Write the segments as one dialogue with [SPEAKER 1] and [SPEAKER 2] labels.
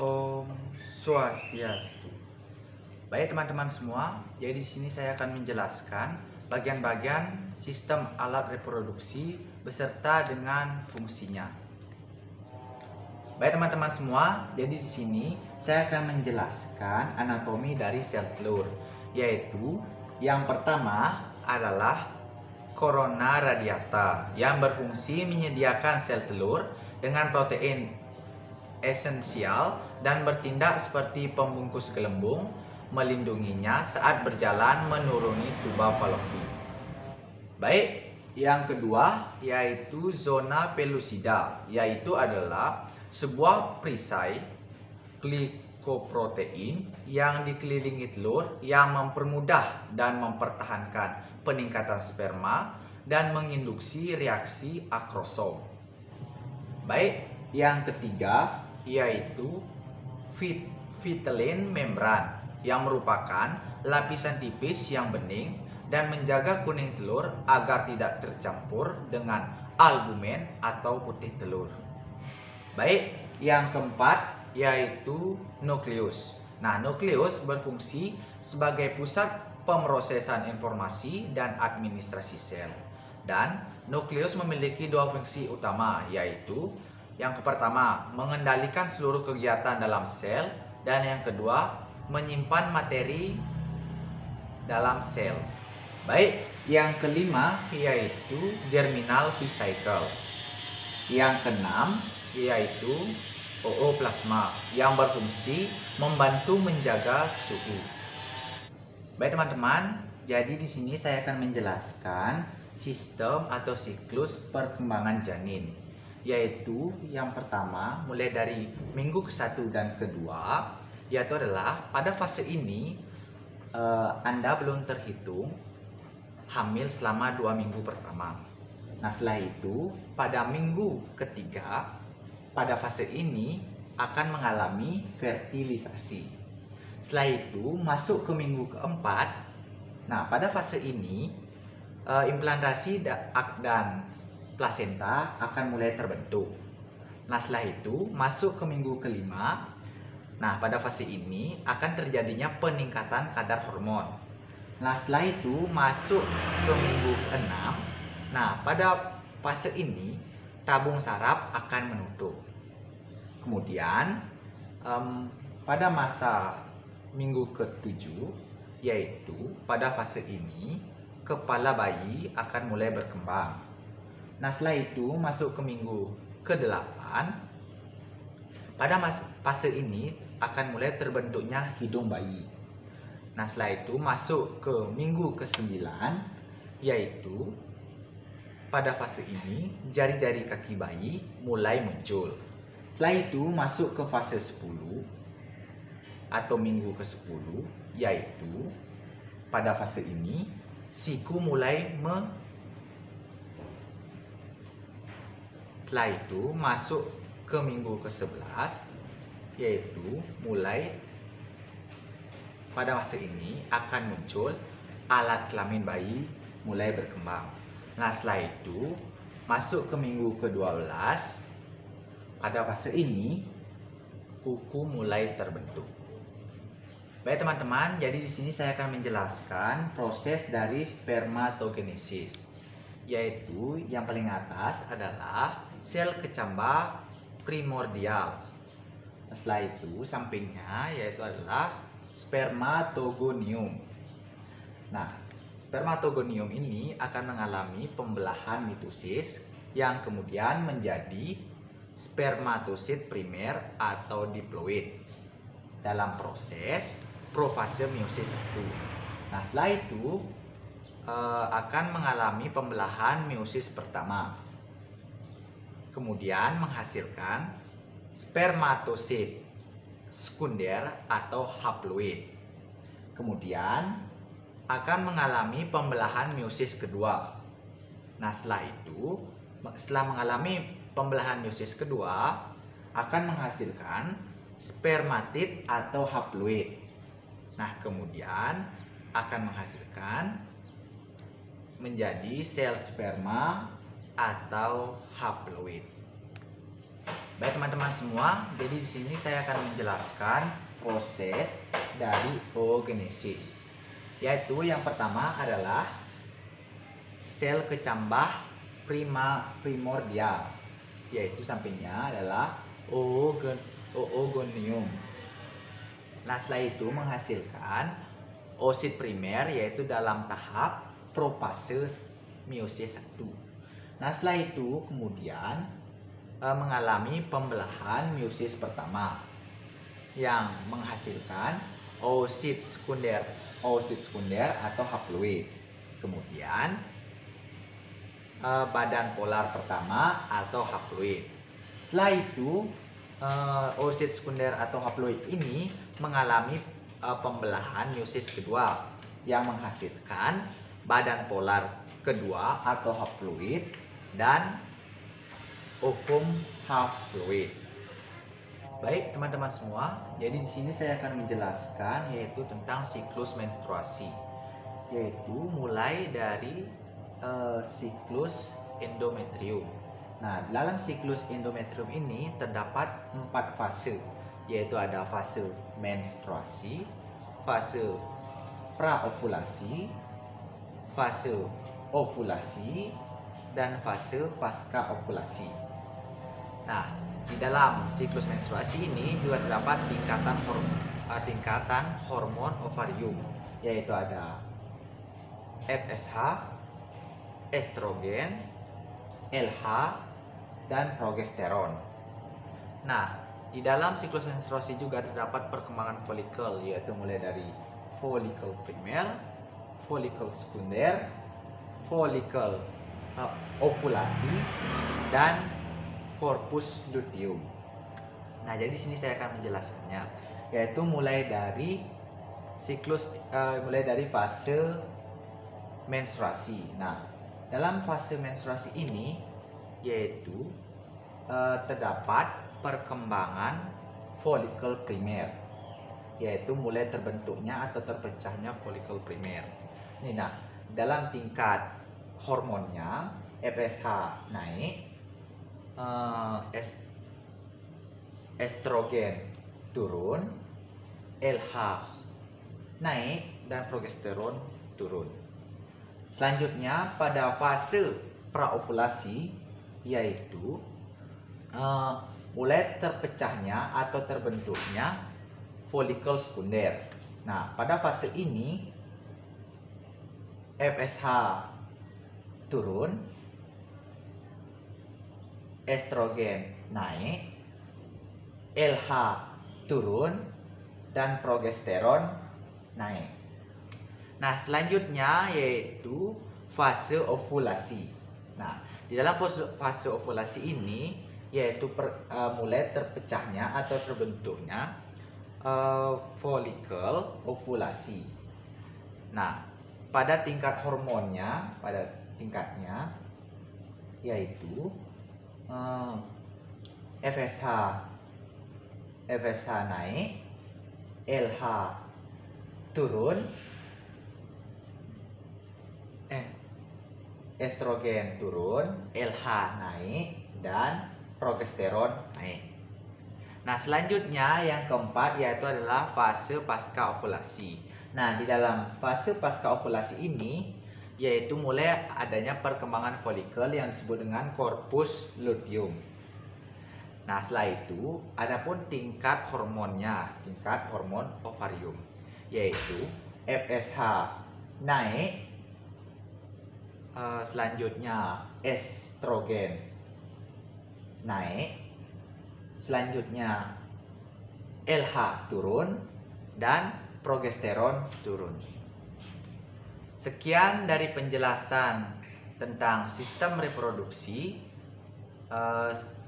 [SPEAKER 1] Om Swastiastu. Baik teman-teman semua, jadi di sini saya akan menjelaskan bagian-bagian sistem alat reproduksi beserta dengan fungsinya. Baik teman-teman semua, jadi di sini saya akan menjelaskan anatomi dari sel telur, yaitu yang pertama adalah corona radiata yang berfungsi menyediakan sel telur dengan protein esensial dan bertindak seperti pembungkus gelembung, melindunginya saat berjalan menuruni tuba Fallopi. Baik, yang kedua yaitu zona pellucida, yaitu adalah sebuah perisai glikoprotein yang dikelilingi telur yang mempermudah dan mempertahankan peningkatan sperma dan menginduksi reaksi akrosom. Baik, yang ketiga yaitu vitelline membran yang merupakan lapisan tipis yang bening dan menjaga kuning telur agar tidak tercampur dengan albumen atau putih telur. Baik, yang keempat yaitu nukleus. Nah, nukleus berfungsi sebagai pusat pemrosesan informasi dan administrasi sel. Dan nukleus memiliki dua fungsi utama, yaitu yang pertama, mengendalikan seluruh kegiatan dalam sel, dan yang kedua, menyimpan materi dalam sel. Baik, yang kelima yaitu germinal vesicle. Yang keenam yaitu ooplasma yang berfungsi membantu menjaga suhu. Baik teman-teman, jadi di sini saya akan menjelaskan sistem atau siklus perkembangan janin, yaitu yang pertama mulai dari minggu ke-1 dan kedua, yaitu adalah pada fase ini Anda belum terhitung hamil selama 2 minggu pertama. Nah, setelah itu pada minggu ketiga, pada fase ini akan mengalami fertilisasi. Setelah itu masuk ke minggu keempat. Nah, pada fase ini implantasi dan plasenta akan mulai terbentuk. Nah, setelah itu masuk ke minggu kelima. Nah, pada fase ini akan terjadinya peningkatan kadar hormon. Nah, setelah itu masuk ke minggu ke-6. Nah, pada fase ini tabung saraf akan menutup. Kemudian pada masa minggu ke-7, yaitu pada fase ini kepala bayi akan mulai berkembang. Nah, setelah itu masuk ke minggu ke-8. Pada fase ini akan mulai terbentuknya hidung bayi. Nah, setelah itu masuk ke minggu ke-9, yaitu pada fase ini jari-jari kaki bayi mulai muncul. Setelah itu masuk ke fase 10 atau minggu ke-10, yaitu pada fase ini siku mulai Setelah itu masuk ke minggu ke-11, yaitu mulai pada fase ini akan muncul alat kelamin bayi mulai berkembang. Nah, setelah itu masuk ke minggu ke-12. Pada fase ini kuku mulai terbentuk. Baik teman-teman, jadi di sini saya akan menjelaskan proses dari spermatogenesis, yaitu yang paling atas adalah sel kecambah primordial. Setelah itu sampingnya yaitu adalah spermatogonium. Nah, spermatogonium ini akan mengalami pembelahan mitosis yang kemudian menjadi spermatosit primer atau diploid dalam proses profase meiosis 1. Nah, setelah itu akan mengalami pembelahan meiosis pertama, kemudian menghasilkan spermatosit sekunder atau haploid. Kemudian akan mengalami pembelahan meiosis kedua. Nah, setelah mengalami pembelahan meiosis kedua akan menghasilkan spermatid atau haploid. Nah, kemudian akan menghasilkan menjadi sel sperma atau haploid. Baik teman-teman semua, jadi di sini saya akan menjelaskan proses dari oogenesis. Yaitu yang pertama adalah sel kecambah primordial, yaitu sampingnya adalah oogonium. Nah, setelah itu menghasilkan oosit primer, yaitu dalam tahap profase meiosis 1. Nah, setelah itu kemudian mengalami pembelahan meiosis pertama yang menghasilkan oosit sekunder atau haploid. Kemudian badan polar pertama atau haploid. Setelah itu oosit sekunder atau haploid ini mengalami pembelahan meiosis kedua yang menghasilkan badan polar kedua atau haploid dan ovum haploid. Baik teman-teman semua, jadi di sini saya akan menjelaskan yaitu tentang siklus menstruasi, yaitu mulai dari siklus endometrium. Nah, dalam siklus endometrium ini terdapat 4 fase, yaitu ada fase menstruasi, fase praovulasi, fase ovulasi, dan fase pasca ovulasi. Nah, di dalam siklus menstruasi ini juga terdapat tingkatan hormon ovarium, yaitu ada FSH, estrogen, LH, dan progesteron. Nah, di dalam siklus menstruasi juga terdapat perkembangan folikel, yaitu mulai dari folikel primer, folikel sekunder, folikel ovulasi, dan corpus luteum. Nah, jadi sini saya akan menjelaskannya, yaitu mulai dari fase menstruasi. Nah, dalam fase menstruasi ini yaitu terdapat perkembangan folikel primer, yaitu mulai terbentuknya atau terpecahnya folikel primer. Nah, dalam tingkat hormonnya FSH naik, estrogen turun, LH naik, dan progesteron turun. Selanjutnya pada fase praovulasi yaitu mulai terpecahnya atau terbentuknya folikel sekunder. Nah, pada fase ini FSH turun, estrogen naik, LH turun, dan progesteron naik. Nah, selanjutnya yaitu fase ovulasi. Nah, di dalam fase ovulasi ini yaitu mulai terpecahnya atau terbentuknya folikel ovulasi. Nah, pada tingkat hormonnya, pada tingkatnya yaitu FSH naik, LH turun, estrogen turun, LH naik, dan progesteron naik. Nah, selanjutnya yang keempat yaitu adalah fase pasca ovulasi. Nah, di dalam fase pasca ovulasi ini yaitu mulai adanya perkembangan folikel yang disebut dengan corpus luteum. Nah, setelah itu adapun tingkat hormonnya, tingkat hormon ovarium, yaitu FSH naik, selanjutnya estrogen naik, selanjutnya LH turun, dan progesteron turun. Sekian dari penjelasan tentang sistem reproduksi.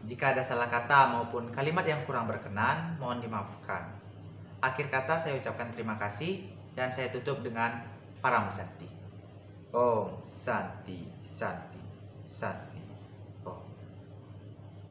[SPEAKER 1] Jika ada salah kata maupun kalimat yang kurang berkenan, mohon dimaafkan. Akhir kata saya ucapkan terima kasih dan saya tutup dengan Paramasati. Om Santi Santi Santi.